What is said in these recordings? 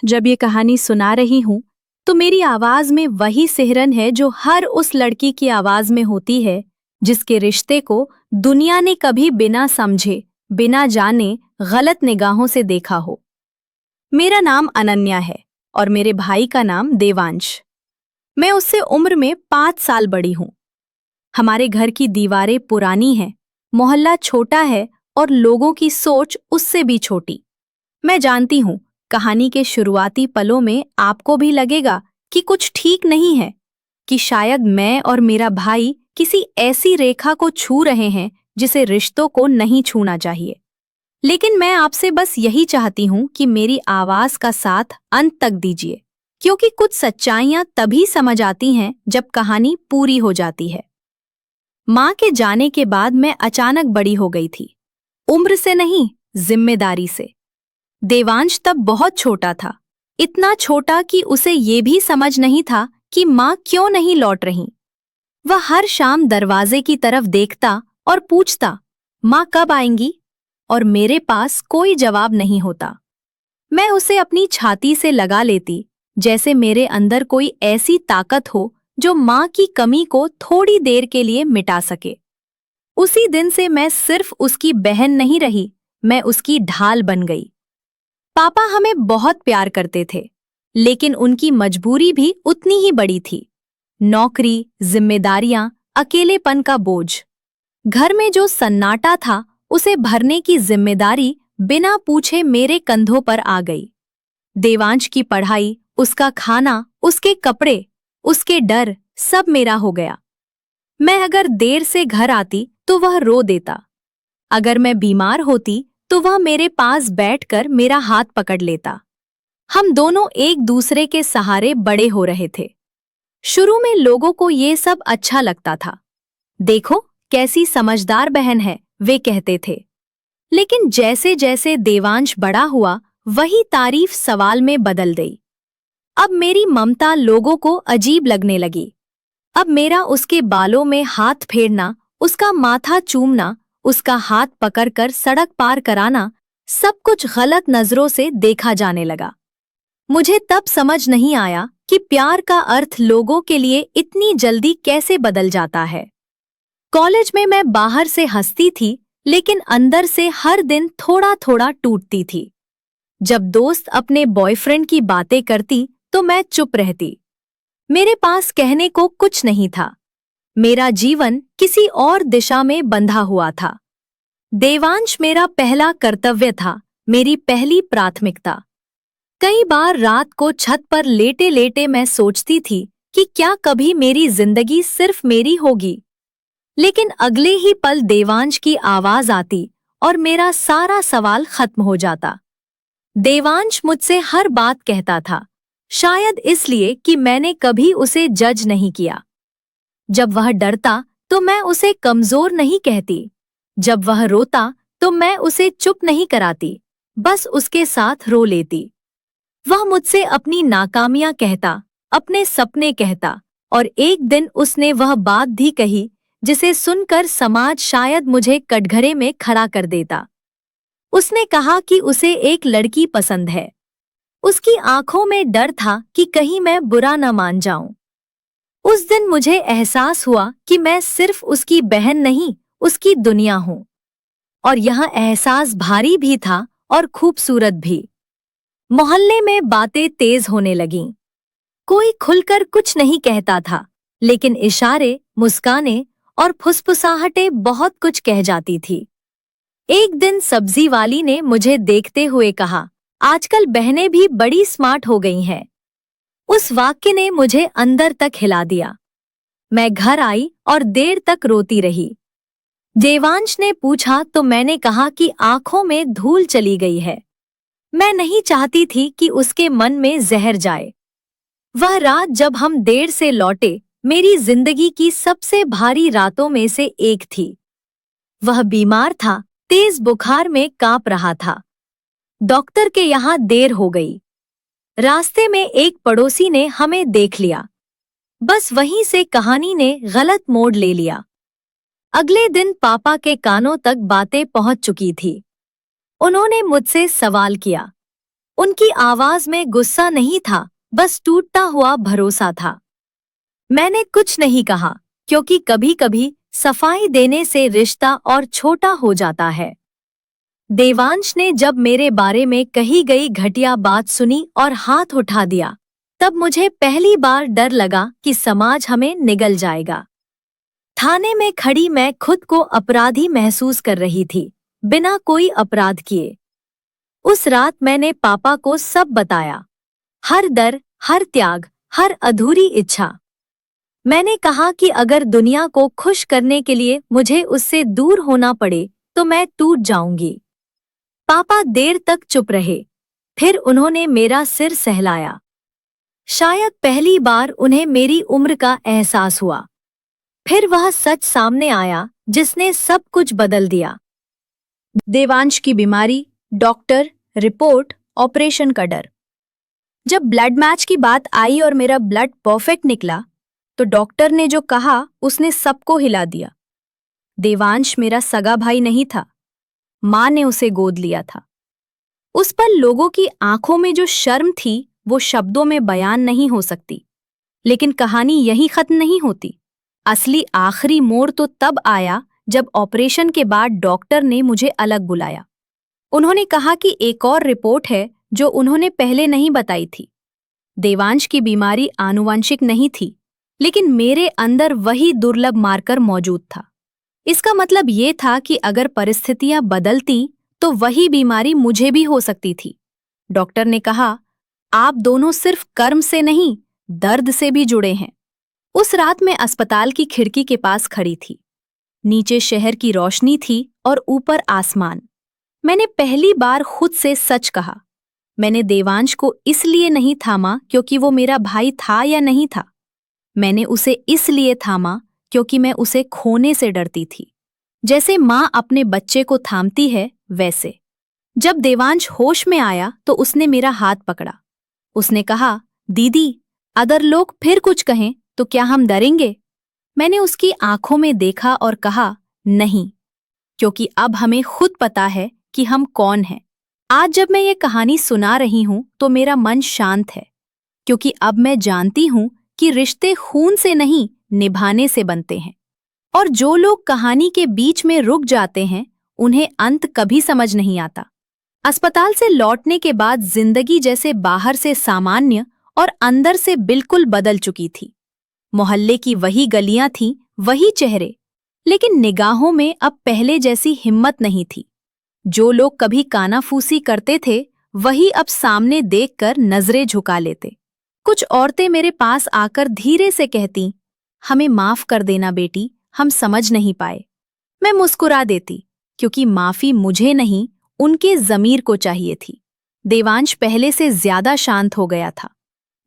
जब ये कहानी सुना रही हूँ तो मेरी आवाज में वही सिहरन है जो हर उस लड़की की आवाज में होती है जिसके रिश्ते को दुनिया ने कभी बिना समझे, बिना जाने गलत निगाहों से देखा हो। मेरा नाम अनन्या है और मेरे भाई का नाम देवांश। मैं उससे उम्र में 5 साल बड़ी हूँ। हमारे घर की दीवारें पुरानी हैं, मोहल्ला छोटा है और लोगों की सोच उससे भी छोटी। मैं जानती हूँ, कहानी के शुरुआती पलों में आपको भी लगेगा कि कुछ ठीक नहीं है, कि शायद मैं और मेरा भाई किसी ऐसी रेखा को छू रहे हैं जिसे रिश्तों को नहीं छूना चाहिए। लेकिन मैं आपसे बस यही चाहती हूँ कि मेरी आवाज का साथ अंत तक दीजिए, क्योंकि कुछ सच्चाइयां तभी समझ आती हैं जब कहानी पूरी हो जाती है। माँ के जाने के बाद मैं अचानक बड़ी हो गई थी, उम्र से नहीं, जिम्मेदारी से। देवांश तब बहुत छोटा था, इतना छोटा कि उसे ये भी समझ नहीं था कि माँ क्यों नहीं लौट रही। वह हर शाम दरवाजे की तरफ देखता और पूछता, माँ कब आएंगी? और मेरे पास कोई जवाब नहीं होता। मैं उसे अपनी छाती से लगा लेती, जैसे मेरे अंदर कोई ऐसी ताकत हो जो माँ की कमी को थोड़ी देर के लिए मिटा सके। उसी दिन से मैं सिर्फ उसकी बहन नहीं रही, मैं उसकी ढाल बन गई। पापा हमें बहुत प्यार करते थे, लेकिन उनकी मजबूरी भी उतनी ही बड़ी थी। नौकरी, जिम्मेदारियां, अकेलेपन का बोझ। घर में जो सन्नाटा था उसे भरने की जिम्मेदारी बिना पूछे मेरे कंधों पर आ गई। देवांश की पढ़ाई, उसका खाना, उसके कपड़े, उसके डर, सब मेरा हो गया। मैं अगर देर से घर आती तो वह रो देता। अगर मैं बीमार होती तो वह मेरे पास बैठकर मेरा हाथ पकड़ लेता। हम दोनों एक दूसरे के सहारे बड़े हो रहे थे। शुरू में लोगों को ये सब अच्छा लगता था। देखो कैसी समझदार बहन है, वे कहते थे। लेकिन जैसे जैसे देवांश बड़ा हुआ, वही तारीफ सवाल में बदल गई। अब मेरी ममता लोगों को अजीब लगने लगी। अब मेरा उसके बालों में हाथ फेरना, उसका माथा चूमना, उसका हाथ पकड़कर सड़क पार कराना, सब कुछ गलत नजरों से देखा जाने लगा। मुझे तब समझ नहीं आया कि प्यार का अर्थ लोगों के लिए इतनी जल्दी कैसे बदल जाता है। कॉलेज में मैं बाहर से हंसती थी, लेकिन अंदर से हर दिन थोड़ा थोड़ा टूटती थी। जब दोस्त अपने बॉयफ्रेंड की बातें करती तो मैं चुप रहती। मेरे पास कहने को कुछ नहीं था। मेरा जीवन किसी और दिशा में बंधा हुआ था। देवांश मेरा पहला कर्तव्य था, मेरी पहली प्राथमिकता। कई बार रात को छत पर लेटे लेटे मैं सोचती थी कि क्या कभी मेरी जिंदगी सिर्फ मेरी होगी। लेकिन अगले ही पल देवांश की आवाज आती और मेरा सारा सवाल खत्म हो जाता। देवांश मुझसे हर बात कहता था, शायद इसलिए कि मैंने कभी उसे जज नहीं किया। जब वह डरता तो मैं उसे कमजोर नहीं कहती। जब वह रोता तो मैं उसे चुप नहीं कराती, बस उसके साथ रो लेती। वह मुझसे अपनी नाकामियां कहता, अपने सपने कहता, और एक दिन उसने वह बात भी कही जिसे सुनकर समाज शायद मुझे कटघरे में खड़ा कर देता। उसने कहा कि उसे एक लड़की पसंद है। उसकी आंखों में डर था कि कहीं मैं बुरा न मान जाऊं। उस दिन मुझे एहसास हुआ कि मैं सिर्फ उसकी बहन नहीं, उसकी दुनिया हूं। और यह एहसास भारी भी था और खूबसूरत भी। मोहल्ले में बातें तेज होने लगीं। कोई खुलकर कुछ नहीं कहता था, लेकिन इशारे, मुस्कानें और फुसफुसाहटें बहुत कुछ कह जाती थी। एक दिन सब्जी वाली ने मुझे देखते हुए कहा, आजकल बहनें भी बड़ी स्मार्ट हो गई हैं। उस वाक्य ने मुझे अंदर तक हिला दिया। मैं घर आई और देर तक रोती रही। देवांश ने पूछा तो मैंने कहा कि आंखों में धूल चली गई है। मैं नहीं चाहती थी कि उसके मन में जहर जाए। वह रात जब हम देर से लौटे, मेरी जिंदगी की सबसे भारी रातों में से एक थी। वह बीमार था, तेज बुखार में कांप रहा था। डॉक्टर के यहाँ देर हो गई। रास्ते में एक पड़ोसी ने हमें देख लिया। बस वहीं से कहानी ने गलत मोड़ ले लिया। अगले दिन पापा के कानों तक बातें पहुंच चुकी थी। उन्होंने मुझसे सवाल किया, उनकी आवाज में गुस्सा नहीं था, बस टूटता हुआ भरोसा था। मैंने कुछ नहीं कहा, क्योंकि कभी-कभी सफाई देने से रिश्ता और छोटा हो जाता है। देवांश ने जब मेरे बारे में कही गई घटिया बात सुनी और हाथ उठा दिया, तब मुझे पहली बार डर लगा कि समाज हमें निगल जाएगा। थाने में खड़ी मैं खुद को अपराधी महसूस कर रही थी, बिना कोई अपराध किए। उस रात मैंने पापा को सब बताया, हर डर, हर त्याग, हर अधूरी इच्छा। मैंने कहा कि अगर दुनिया को खुश करने के लिए मुझे उससे दूर होना पड़े, तो मैं टूट जाऊंगी। पापा देर तक चुप रहे, फिर उन्होंने मेरा सिर सहलाया। शायद पहली बार उन्हें मेरी उम्र का एहसास हुआ। फिर वह सच सामने आया जिसने सब कुछ बदल दिया। देवांश की बीमारी, डॉक्टर, रिपोर्ट, ऑपरेशन का डर। जब ब्लड मैच की बात आई और मेरा ब्लड परफेक्ट निकला, तो डॉक्टर ने जो कहा उसने सबको हिला दिया। देवांश मेरा सगा भाई नहीं था, मां ने उसे गोद लिया था। उस पर लोगों की आंखों में जो शर्म थी, वो शब्दों में बयान नहीं हो सकती। लेकिन कहानी यहीं खत्म नहीं होती। असली आखिरी मोड़ तो तब आया जब ऑपरेशन के बाद डॉक्टर ने मुझे अलग बुलाया। उन्होंने कहा कि एक और रिपोर्ट है जो उन्होंने पहले नहीं बताई थी। देवांश की बीमारी आनुवंशिक नहीं थी, लेकिन मेरे अंदर वही दुर्लभ मार्कर मौजूद था। इसका मतलब ये था कि अगर परिस्थितियां बदलती, तो वही बीमारी मुझे भी हो सकती थी। डॉक्टर ने कहा, आप दोनों सिर्फ कर्म से नहीं, दर्द से भी जुड़े हैं। उस रात मैं अस्पताल की खिड़की के पास खड़ी थी। नीचे शहर की रोशनी थी और ऊपर आसमान। मैंने पहली बार खुद से सच कहा। मैंने देवांश को इसलिए नहीं थामा क्योंकि वो मेरा भाई था या नहीं था। मैंने उसे इसलिए थामा क्योंकि मैं उसे खोने से डरती थी। जैसे माँ अपने बच्चे को थामती है, वैसे। जब देवांश होश में आया तो उसने मेरा हाथ पकड़ा। उसने कहा, दीदी, अगर लोग फिर कुछ कहें तो क्या हम डरेंगे? मैंने उसकी आंखों में देखा और कहा, नहीं, क्योंकि अब हमें खुद पता है कि हम कौन हैं। आज जब मैं ये कहानी सुना रही हूं तो मेरा मन शांत है, क्योंकि अब मैं जानती हूं कि रिश्ते खून से नहीं, निभाने से बनते हैं। और जो लोग कहानी के बीच में रुक जाते हैं, उन्हें अंत कभी समझ नहीं आता। अस्पताल से लौटने के बाद जिंदगी जैसे बाहर से सामान्य और अंदर से बिल्कुल बदल चुकी थी। मोहल्ले की वही गलियां थीं, वही चेहरे, लेकिन निगाहों में अब पहले जैसी हिम्मत नहीं थी। जो लोग कभी कानाफूसी करते थे, वही अब सामने देखकर नजरें झुका लेते। कुछ औरतें मेरे पास आकर धीरे से कहती, हमें माफ कर देना बेटी, हम समझ नहीं पाए। मैं मुस्कुरा देती, क्योंकि माफी मुझे नहीं, उनके ज़मीर को चाहिए थी। देवांश पहले से ज्यादा शांत हो गया था।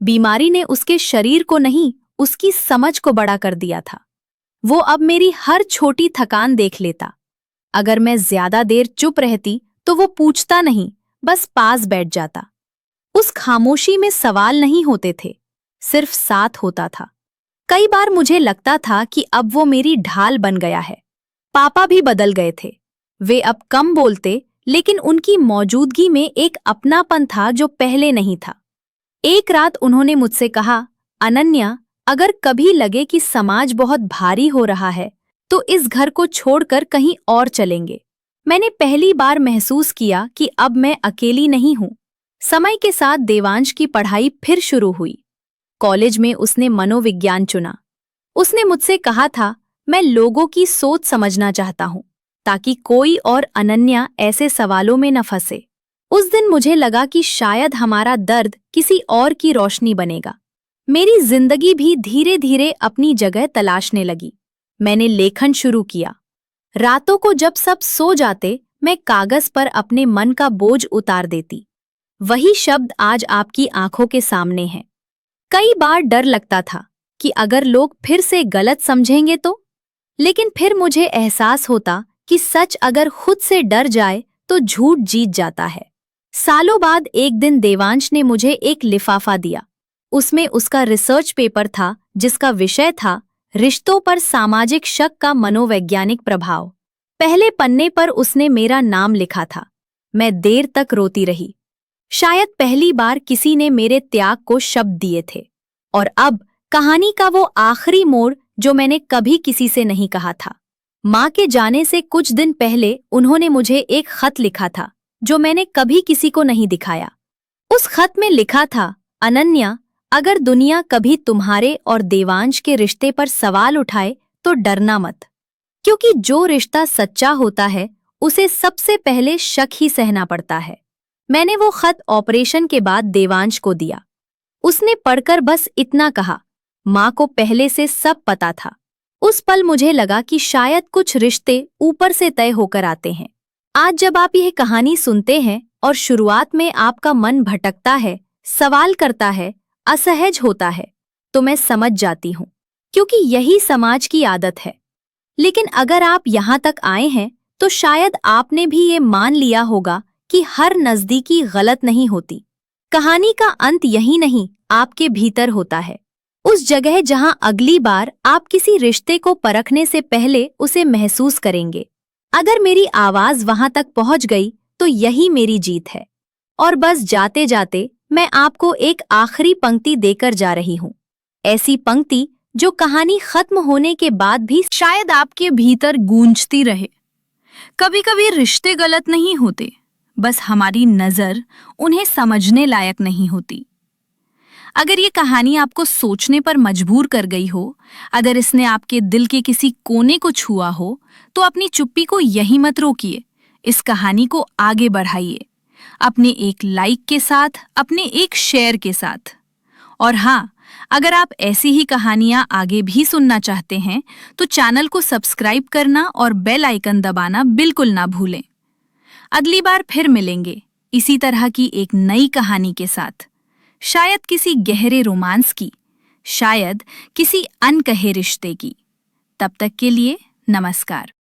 बीमारी ने उसके शरीर को नहीं, उसकी समझ को बड़ा कर दिया था। वो अब मेरी हर छोटी थकान देख लेता। अगर मैं ज्यादा देर चुप रहती तो वो पूछता नहीं, बस पास बैठ जाता। उस खामोशी में सवाल नहीं होते थे, सिर्फ साथ होता था। कई बार मुझे लगता था कि अब वो मेरी ढाल बन गया है। पापा भी बदल गए थे। वे अब कम बोलते, लेकिन उनकी मौजूदगी में एक अपनापन था जो पहले नहीं था। एक रात उन्होंने मुझसे कहा, अनन्या, अगर कभी लगे कि समाज बहुत भारी हो रहा है, तो इस घर को छोड़कर कहीं और चलेंगे। मैंने पहली बार महसूस किया कि अब मैं अकेली नहीं हूं। समय के साथ देवांश की पढ़ाई फिर शुरू हुई। कॉलेज में उसने मनोविज्ञान चुना। उसने मुझसे कहा था, मैं लोगों की सोच समझना चाहता हूं, ताकि कोई और अनन्या ऐसे सवालों में न फंसे। उस दिन मुझे लगा कि शायद हमारा दर्द किसी और की रोशनी बनेगा। मेरी जिंदगी भी धीरे धीरे अपनी जगह तलाशने लगी। मैंने लेखन शुरू किया। रातों को जब सब सो जाते, मैं कागज पर अपने मन का बोझ उतार देती। वही शब्द आज आपकी आंखों के सामने हैं। कई बार डर लगता था कि अगर लोग फिर से गलत समझेंगे तो, लेकिन फिर मुझे एहसास होता कि सच अगर खुद से डर जाए तो झूठ जीत जाता है। सालों बाद एक दिन देवांश ने मुझे एक लिफाफा दिया। उसमें उसका रिसर्च पेपर था, जिसका विषय था रिश्तों पर सामाजिक शक का मनोवैज्ञानिक प्रभाव। पहले पन्ने पर उसने मेरा नाम लिखा था। मैं देर तक रोती रही। शायद पहली बार किसी ने मेरे त्याग को शब्द दिए थे। और अब कहानी का वो आखिरी मोड़ जो मैंने कभी किसी से नहीं कहा था। माँ के जाने से कुछ दिन पहले उन्होंने मुझे एक खत लिखा था जो मैंने कभी किसी को नहीं दिखाया। उस खत में लिखा था, अनन्या, अगर दुनिया कभी तुम्हारे और देवांश के रिश्ते पर सवाल उठाए तो डरना मत, क्योंकि जो रिश्ता सच्चा होता है उसे सबसे पहले शक ही सहना पड़ता है। मैंने वो खत ऑपरेशन के बाद देवांश को दिया। उसने पढ़कर बस इतना कहा, माँ को पहले से सब पता था। उस पल मुझे लगा कि शायद कुछ रिश्ते ऊपर से तय होकर आते हैं। आज जब आप यह कहानी सुनते हैं और शुरुआत में आपका मन भटकता है, सवाल करता है, असहज होता है, तो मैं समझ जाती हूँ, क्योंकि यही समाज की आदत है। लेकिन अगर आप यहाँ तक आए हैं तो शायद आपने भी ये मान लिया होगा कि हर नजदीकी गलत नहीं होती। कहानी का अंत यही नहीं, आपके भीतर होता है, उस जगह जहां अगली बार आप किसी रिश्ते को परखने से पहले उसे महसूस करेंगे। अगर मेरी आवाज वहां तक पहुंच गई तो यही मेरी जीत है। और बस जाते जाते मैं आपको एक आखिरी पंक्ति देकर जा रही हूं, ऐसी पंक्ति जो कहानी खत्म होने के बाद भी शायद आपके भीतर गूंजती रहे। कभी कभी रिश्ते गलत नहीं होते, बस हमारी नजर उन्हें समझने लायक नहीं होती। अगर ये कहानी आपको सोचने पर मजबूर कर गई हो, अगर इसने आपके दिल के किसी कोने को छुआ हो, तो अपनी चुप्पी को यहीं मत रोकिए। इस कहानी को आगे बढ़ाइए, अपने एक लाइक के साथ, अपने एक शेयर के साथ। और हाँ, अगर आप ऐसी ही कहानियां आगे भी सुनना चाहते हैं तो चैनल को सब्सक्राइब करना और बेल आइकन दबाना बिल्कुल ना भूलें। अगली बार फिर मिलेंगे इसी तरह की एक नई कहानी के साथ, शायद किसी गहरे रोमांस की, शायद किसी अनकहे रिश्ते की। तब तक के लिए नमस्कार।